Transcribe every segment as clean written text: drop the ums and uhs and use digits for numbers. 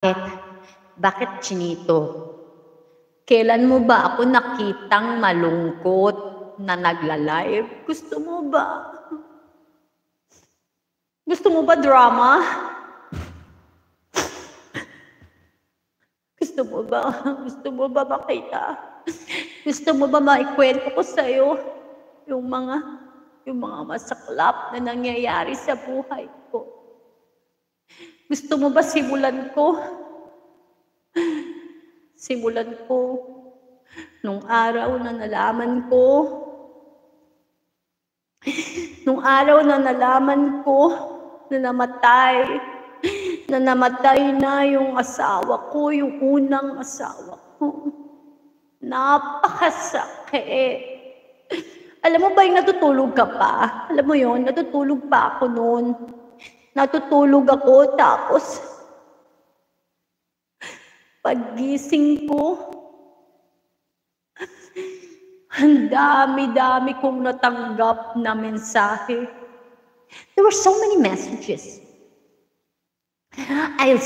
Bakit Chinito? Kailan mo ba ako nakitang malungkot na nagla-live? Gusto mo ba? Gusto mo ba drama? Gusto mo ba? Gusto mo ba makita? Gusto mo ba maikwento ko sa'yo yung mga masaklap na nangyayari sa buhay ko? Gusto mo ba simulan ko? Simulan ko nung araw na nalaman ko na namatay na yung asawa ko, yung unang asawa ko. Napakasakit. Alam mo ba yung natutulog ka pa? Alam mo yon, natutulog pa ako noon. Natutulog ako, tapos paggising ko, ang dami-dami kong natanggap na mensahe. There were so many messages. I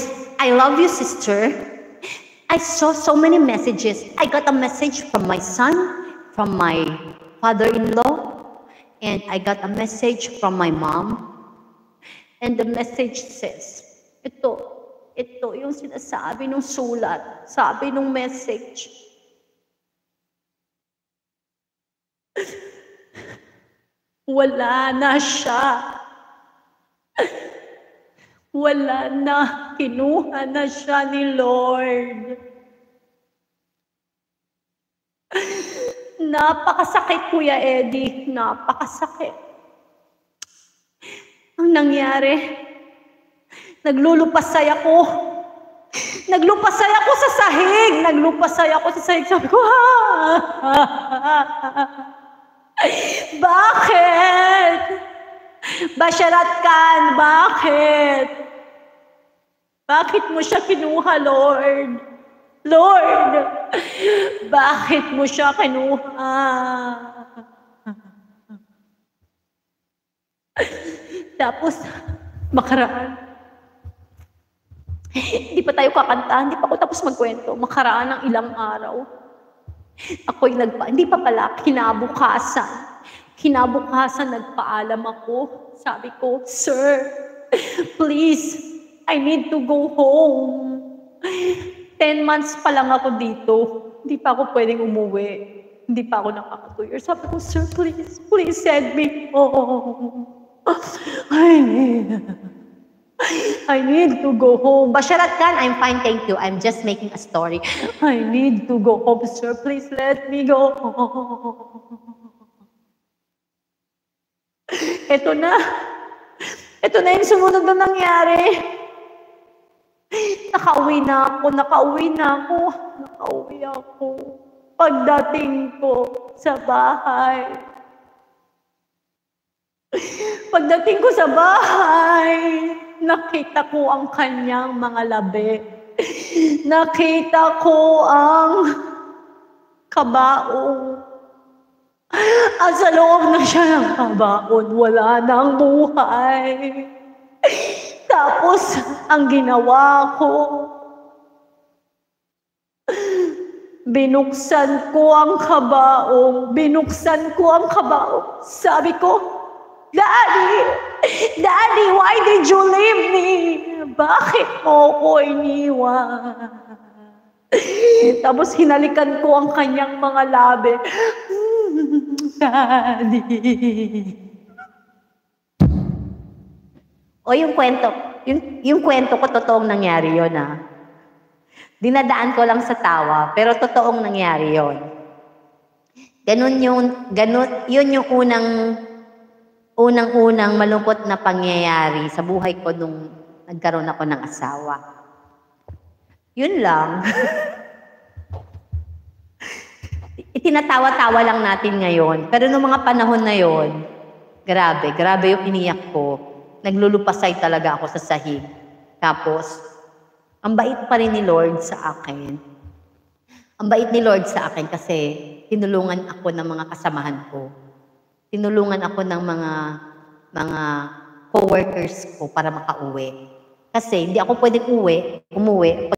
love you, sister. I saw so many messages. I got a message from my son, from my father-in-law, and I got a message from my mom. And the message says, ito yung sinasabi ng sulat, sabi ng message. Wala na siya. Wala na. Kinuha na siya ni Lord. Napakasakit, Kuya Eddie. Napakasakit. Ang nangyari, naglulupasay ako. Naglupasay ako sa sahig. Sabi ko, bakit? Basharat Khan, bakit? Bakit mo siya kinuha, Lord? Lord, bakit mo siya kinuha? Tapos, makaraan. Hindi pa tayo kakanta, hindi pa ako tapos magkwento. Makaraan ng ilang araw. Ako'y hindi pa pala, kinabukasan nagpaalam ako. Sabi ko, Sir, please, I need to go home. 10 months pa lang ako dito. Hindi pa ako pwedeng umuwi. Hindi pa ako nakaka 2 years. Sabi ko, Sir, please send me home. I need to go home. Basharat Khan, I'm fine, thank you. I'm just making a story. I need to go home, sir. Please let me go home. Ito na yung sumunod na nangyari. Nakauwi ako. Pagdating ko sa bahay, nakita ko ang kanyang mga labi. Nakita ko ang kabaong. At sa loob na siya ng kabaon, wala nang buhay. Tapos, ang ginawa ko, binuksan ko ang kabaong. Sabi ko, Daddy, why did you leave me? Bakit mo ko iniwan? Tapos hinalikan ko ang kanyang mga labi. Daddy. O yung kwento ko, totoong nangyari yun, ha? Dinadaan ko lang sa tawa, pero totoong nangyari yun. Yun yung unang malungkot na pangyayari sa buhay ko nung nagkaroon ako ng asawa. Yun lang. Itinatawa-tawa lang natin ngayon. Pero nung mga panahon na yon, grabe yung iniyak ko. Naglulupasay talaga ako sa sahig. Tapos, ang bait pa rin ni Lord sa akin. Ang bait ni Lord sa akin kasi tinulungan ako ng mga kasamahan ko. Tinulungan ako ng mga co-workers ko para makauwi. Kasi hindi ako pwedeng umuwi